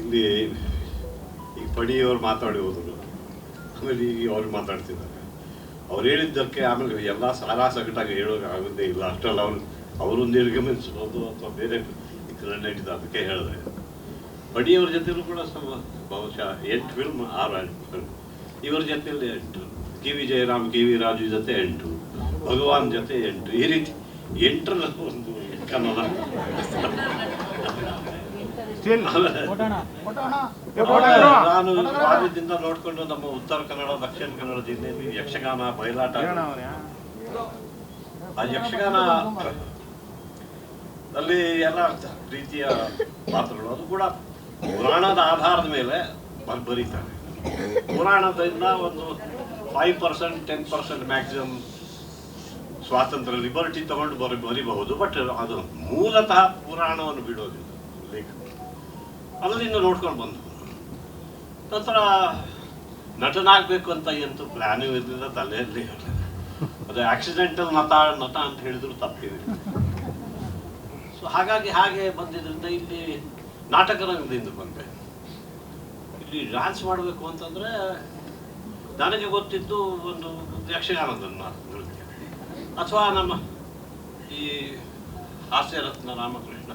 ಇಲ್ಲಿ ಈಗ ಪಡಿಯವ್ರು ಮಾತಾಡಿ ಹೋದರು, ಆಮೇಲೆ ಈಗ ಅವ್ರು ಮಾತಾಡ್ತಿದ್ದಾರೆ. ಅವ್ರು ಹೇಳಿದ್ದಕ್ಕೆ ಆಮೇಲೆ ಎಲ್ಲ ಸಾರಾ ಸಗಟಾಗಿ ಹೇಳೋಕೆ ಆಗೋದೇ ಇಲ್ಲ. ಅಷ್ಟರಲ್ಲಿ ಅವರು ನಿರ್ಗಮಿಸ್ಬೋದು ಅಥವಾ ಬೇರೆ ಇದರಲ್ಲಿ ನಡೀತಾ, ಅದಕ್ಕೆ ಹೇಳಿದ್ರೆ ಪಡಿಯವ್ರ ಜೊತೆಲೂ ಕೂಡ ಬಹುಶಃ 8 ಫಿಲ್ಮ್ 6 ಫಿಲ್ಮ್, ಇವ್ರ ಜೊತೆಯಲ್ಲಿ 8, K V Jayaram, K V Raju ಜೊತೆ 8, ಭಗವಾನ್ ಜೊತೆ 8, ಈ ರೀತಿ 8ರ ಒಂದು ಕನ್ನಡ. ನಾನು ಬಾಲ್ಯದಿಂದ ನೋಡ್ಕೊಂಡು ನಮ್ಮ ಉತ್ತರ ಕನ್ನಡ, ದಕ್ಷಿಣ ಕನ್ನಡ ಜಿಲ್ಲೆಯಲ್ಲಿ ಯಕ್ಷಗಾನ, ಬಯಲಾಟ, ಆ ಯಕ್ಷಗಾನ ಅಲ್ಲಿ ಎಲ್ಲ ರೀತಿಯ ಪಾತ್ರಗಳು, ಅದು ಕೂಡ ಪುರಾಣದ ಆಧಾರದ ಮೇಲೆ ಬರೀತಾರೆ. ಪುರಾಣದಿಂದ ಒಂದು 5% 10% ಮ್ಯಾಕ್ಸಿಮಮ್ ಸ್ವಾತಂತ್ರ್ಯ ಲಿಬರ್ಟಿ ತಗೊಂಡು ಬರಿಬಹುದು. ಬಟ್ ಅದು ಮೂಲತಃ ಪುರಾಣವನ್ನು ಬಿಡೋದಿಲ್ಲ ಲೇಖಕ. ಅಲ್ಲಿಂದ ನೋಡ್ಕೊಂಡು ಬಂದು ನಂತರ ನಟನಾಗಬೇಕು ಅಂತ ಎಂತೂ ಪ್ಲ್ಯಾನೂ ಇರಲಿಲ್ಲ, ತಲೆಯಲ್ಲಿ ಇರಲಿಲ್ಲ. ಅದು ಆಕ್ಸಿಡೆಂಟಲ್ ನಟ ಅಂತ ಹೇಳಿದ್ರು ತಪ್ಪಿದೆ. ಸೊ ಹಾಗಾಗಿ ಹಾಗೆ ಬಂದಿದ್ದರಿಂದ ಇಲ್ಲಿ ನಾಟಕ ರಂಗದಿಂದ ಬಂದೆ. ಇಲ್ಲಿ ಡ್ಯಾನ್ಸ್ ಮಾಡಬೇಕು ಅಂತಂದರೆ ನನಗೆ ಗೊತ್ತಿದ್ದು ಒಂದು ಯಕ್ಷಗಾನದ ನೃತ್ಯ, ಅಥವಾ ನಮ್ಮ ಈ ಹಾಸ್ಯರತ್ನ ರಾಮಕೃಷ್ಣ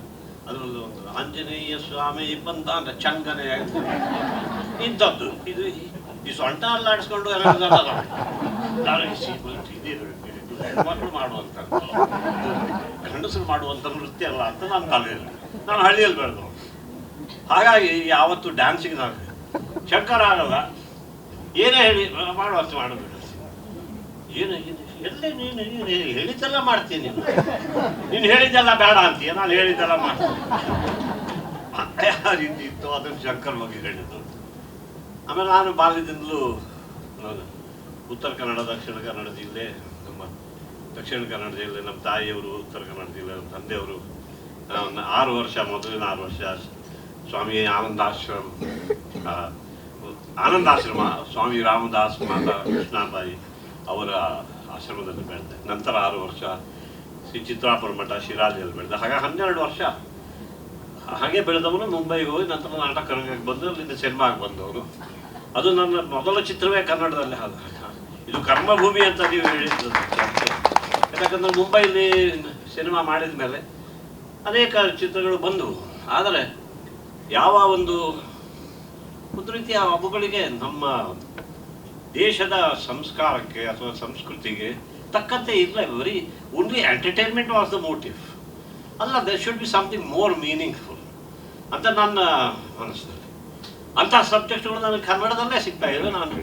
ಅದರಲ್ಲಿ ಒಂದು ಆಂಜನೇಯ ಸ್ವಾಮಿ ಬಂದ ಅಂತ ಚಂಗನೆ ಇಂಥದ್ದು. ಇದು ಈ ಸೊಂಟ ಅಲ್ಲಾಡಿಸ್ಕೊಂಡು ಹೆಣ್ಮಕ್ಳು ಮಾಡುವಂಥ, ಗಂಡಸರು ಮಾಡುವಂಥ ನೃತ್ಯ ಅಲ್ಲ ಅಂತ ನನ್ನ ತಲೆಯಲ್ಲಿ. ನಾನು ಹಳ್ಳಿಯಲ್ಲಿ ಬೆಳೆದವ, ಹಾಗಾಗಿ ಯಾವತ್ತು ಡ್ಯಾನ್ಸಿಗೆ ನಾನು ಶಂಕರ ಆಗಲ್ಲ, ಏನೇ ಹೇಳಿ ಮಾಡುವಂತ ಮಾಡಬೇಕು. ಏನು ಎಲ್ಲೇ ನೀನು ಹೇಳಿದ್ದೆಲ್ಲ ಮಾಡ್ತೀನಿ, ನೀನು ಹೇಳಿದ್ದೆಲ್ಲ ಬೇಡ ಅಂತೀಯ, ನಾನು ಹೇಳಿದ್ದೆಲ್ಲ ಮಾಡ್ತೀನಿ. ಯಾವ ರೀತಿ ಇತ್ತು ಅದನ್ನು ಶಂಕರ್ ಬಗ್ಗೆ ಹೇಳಿದ್ದು. ಆಮೇಲೆ ನಾನು ಬಾಲ್ಯದಿಂದಲೂ ಉತ್ತರ ಕನ್ನಡ, ದಕ್ಷಿಣ ಕನ್ನಡ ಜಿಲ್ಲೆ, ನಮ್ಮ ದಕ್ಷಿಣ ಕನ್ನಡ ಜಿಲ್ಲೆ, ನಮ್ಮ ತಾಯಿಯವರು ಉತ್ತರ ಕನ್ನಡ ಜಿಲ್ಲೆ, ನಮ್ಮ ತಂದೆಯವರು 6 ವರ್ಷ, ಮೊದಲಿನ 6 ವರ್ಷ ಸ್ವಾಮಿ ಆನಂದಾಶ್ರಮ ಸ್ವಾಮಿ ರಾಮದಾಸ್ ಮಾತಾ ಕೃಷ್ಣಾಬಾಯಿ ಅವರ ಆಶ್ರಮದಲ್ಲಿ ಬೆಳೆದೆ. ನಂತರ 6 ವರ್ಷ ಶ್ರೀ ಚಿತ್ರಾಪುರ ಮಠ ಶಿರಾಜಿಯಲ್ಲಿ ಬೆಳೆದೆ. ಹಾಗೆ 12 ವರ್ಷ ಹಾಗೆ ಬೆಳೆದವನು ಮುಂಬೈಗೆ ಹೋಗಿ ನಂತರ ನಾಟಕ ರಂಗಕ್ಕೆ ಬಂದು ಅಲ್ಲಿಂದ ಸಿನಿಮಾಗೆ ಬಂದವನು. ಅದು ನನ್ನ ಮೊದಲ ಚಿತ್ರವೇ ಕನ್ನಡದಲ್ಲಿ. ಇದು ಕರ್ಮಭೂಮಿ ಅಂತ ನೀವು ಹೇಳಿದ್ದು, ಯಾಕಂದರೆ ಮುಂಬೈಲಿ ಸಿನಿಮಾ ಮಾಡಿದ ಮೇಲೆ ಅನೇಕ ಚಿತ್ರಗಳು ಬಂದವು. ಆದರೆ ಯಾವ ಒಂದು ರೀತಿಯ ಅವುಗಳಿಗೆ ನಮ್ಮ ದೇಶದ ಸಂಸ್ಕಾರಕ್ಕೆ ಅಥವಾ ಸಂಸ್ಕೃತಿಗೆ ತಕ್ಕಂತೆ ಇಲ್ಲ. Very only entertainment was the motive ಅಲ್ಲ, there should be something more meaningful ಅಂತ ನನ್ನ ಮನಸ್ಸಿನಲ್ಲಿ. ಅಂಥ ಸಬ್ಜೆಕ್ಟ್ಗಳು ನನಗೆ ಕನ್ನಡದಲ್ಲೇ ಸಿಗ್ತಾ ಇದೆ. ನಾನು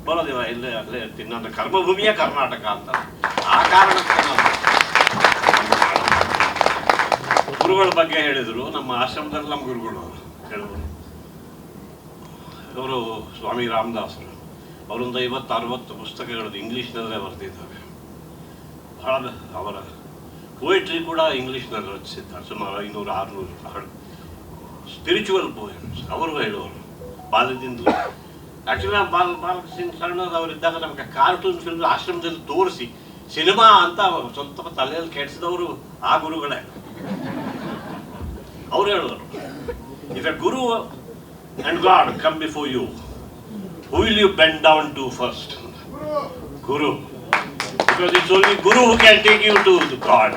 ಬರೋದಿಲ್ಲ, ಇಲ್ಲೇ ಅಲ್ಲೇ ಇರ್ತೀನಿ. ನನ್ನ ಕರ್ಮಭೂಮಿಯೇ ಕರ್ನಾಟಕ ಅಂತ. ಆ ಕಾರಣಕ್ಕೆ ನಾನು ಗುರುಗಳ ಬಗ್ಗೆ ಹೇಳಿದರು. ನಮ್ಮ ಆಶ್ರಮದಲ್ಲಿ ನಮ್ಮ ಗುರುಗಳು ಹೇಳಿದರು, ಅವರು ಸ್ವಾಮಿ ರಾಮದಾಸರು. ಅವರೊಂದು 50-60 ಪುಸ್ತಕಗಳನ್ನು ಇಂಗ್ಲೀಷ್ನಲ್ಲೇ ಬರೆದಿದ್ದಾರೆ. ಬಹಳ ಅವರ ಪೋಯಿಟ್ರಿ ಕೂಡ ಇಂಗ್ಲೀಷ್ನಲ್ಲಿ ರಚಿಸಿದ್ದಾರೆ. ಸುಮಾರು 500-600 ಸ್ಪಿರಿಚುವಲ್ ಪೋಯಮ್ಸ್ ಅವರು ಹೇಳುವರು. ಬಾಲ್ಯದಿಂದಲೂ ಆ್ಯಕ್ಚುಲಿ ನಾವು ಬಾಲಕೃಷ್ಣ ಸಣ್ಣದವರಿದ್ದಾಗ ನಮಗೆ ಕಾರ್ಟೂನ್ ಫಿಲ್ಮ್ ಆಶ್ರಮದಲ್ಲಿ ತೋರಿಸಿ ಸಿನಿಮಾ ಅಂತ ಸ್ವಲ್ಪ ತಲೆಯಲ್ಲಿ ಕೆಡಿಸಿದವರು ಆ ಗುರುಗಳೇ. ಅವ್ರು ಹೇಳೋರು, if A Guru and God come before you, who will you bend down to first? Guru. Because it's only Guru who can take you to the God.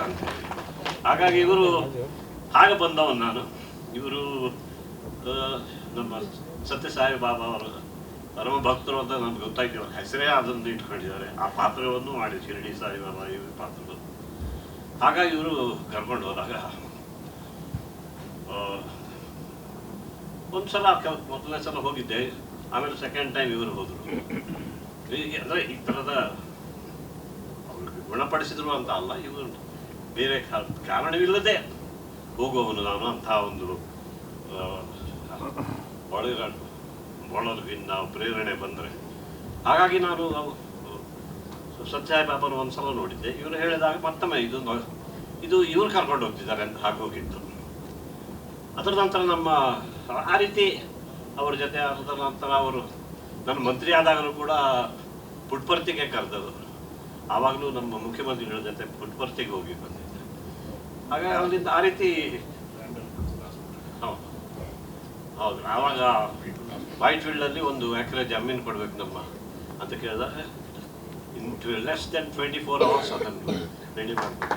ಹಾಗಾಗಿ ಇವರು ಹಾಗೆ ಬಂದವನು ನಾನು. ಇವರು ನಮ್ಮ ಸತ್ಯಸಾಯಿ ಬಾಬಾ ಅವರ ಪರಮ ಭಕ್ತರು ಅಂತ ನಮ್ಗೆ ಗೊತ್ತಾಯ್ತು. ಹೆಸರೇ ಅದನ್ನು ಇಟ್ಕೊಂಡಿದ್ದಾರೆ. ಆ ಪಾತ್ರವನ್ನು ಮಾಡಿ ಶಿರಡಿ ಸಾಯಿಬಾಬಾ ಈ ಪಾತ್ರಗಳು. ಹಾಗಾಗಿ ಇವರು ಕರ್ಕೊಂಡು ಹೋದಾಗ ಒಂದು ಸಲ ಮೊದಲನೇ ಸಲ ಹೋಗಿದ್ದೆ. ಆಮೇಲೆ ಸೆಕೆಂಡ್ ಟೈಮ್ ಇವರು ಹೋದರು. ಅಂದರೆ ಈ ಥರದ ಅವ್ರಿಗೆ ಗುಣಪಡಿಸಿದ್ರು ಅಂತ ಅಲ್ಲ, ಇವರು ಬೇರೆ ಕಾರಣವಿಲ್ಲದೆ ಹೋಗುವವನು ನಾನು. ಅಂಥ ಒಂದು ಒಳಗಿನ ನಾವು ಪ್ರೇರಣೆ ಬಂದರೆ. ಹಾಗಾಗಿ ನಾನು ಸತ್ಯಸಾಯಿ ಬಾಬಾನ ಒಂದು ಸಲ ನೋಡಿದ್ದೆ. ಇವರು ಹೇಳಿದಾಗ ಮತ್ತೊಮ್ಮೆ ಇದು ಇವ್ರು ಕರ್ಕೊಂಡು ಹೋಗ್ತಿದ್ದಾರೆ ಅಂತ ಹಾಗೆ ಹೋಗಿತ್ತು. ಅದರ ನಂತರ ನಮ್ಮ ಆ ರೀತಿ ಅವ್ರ ಜೊತೆ ಅದರ ನಂತರ ಅವರು ನನ್ನ ಮಂತ್ರಿ ಆದಾಗಲೂ ಕೂಡ ಪುಟ್ಪರ್ತಿಗೆ ಕರೆದವರು. ಆವಾಗಲೂ ನಮ್ಮ ಮುಖ್ಯಮಂತ್ರಿಗಳ ಜೊತೆ ಪುಟ್ಪರ್ತಿಗೆ ಹೋಗಿ ಬಂದಿದ್ದೆ. ಹಾಗಾಗಿ ಅಲ್ಲಿಂದ ಆ ರೀತಿ ಹೌದು, ಆವಾಗ ವೈಟ್ ಫೀಲ್ಡಲ್ಲಿ 1 ಎಕರೆ ಜಮೀನು ಕೊಡಬೇಕು ನಮ್ಮ ಅಂತ ಕೇಳಿದಾಗ ಇನ್ ಲೆಸ್ ದೆನ್ 24 hours ಅದನ್ನು ರೆಡಿ ಮಾಡಬೇಕು.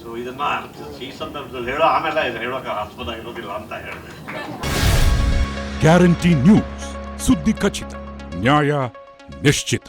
ಸೊ ಇದನ್ನು ಈ ಸಂದರ್ಭದಲ್ಲಿ ಹೇಳೋ, ಆಮೇಲೆ ಇದು ಹೇಳೋಕೆ ಆಸ್ಪದ ಇರೋದಿಲ್ಲ ಅಂತ ಹೇಳಿದೆ. ಗ್ಯಾರಂಟಿ ನ್ಯೂಸ್, ಸುದ್ದಿ ಖಚಿತ, ನ್ಯಾಯ ನಿಶ್ಚಿತ.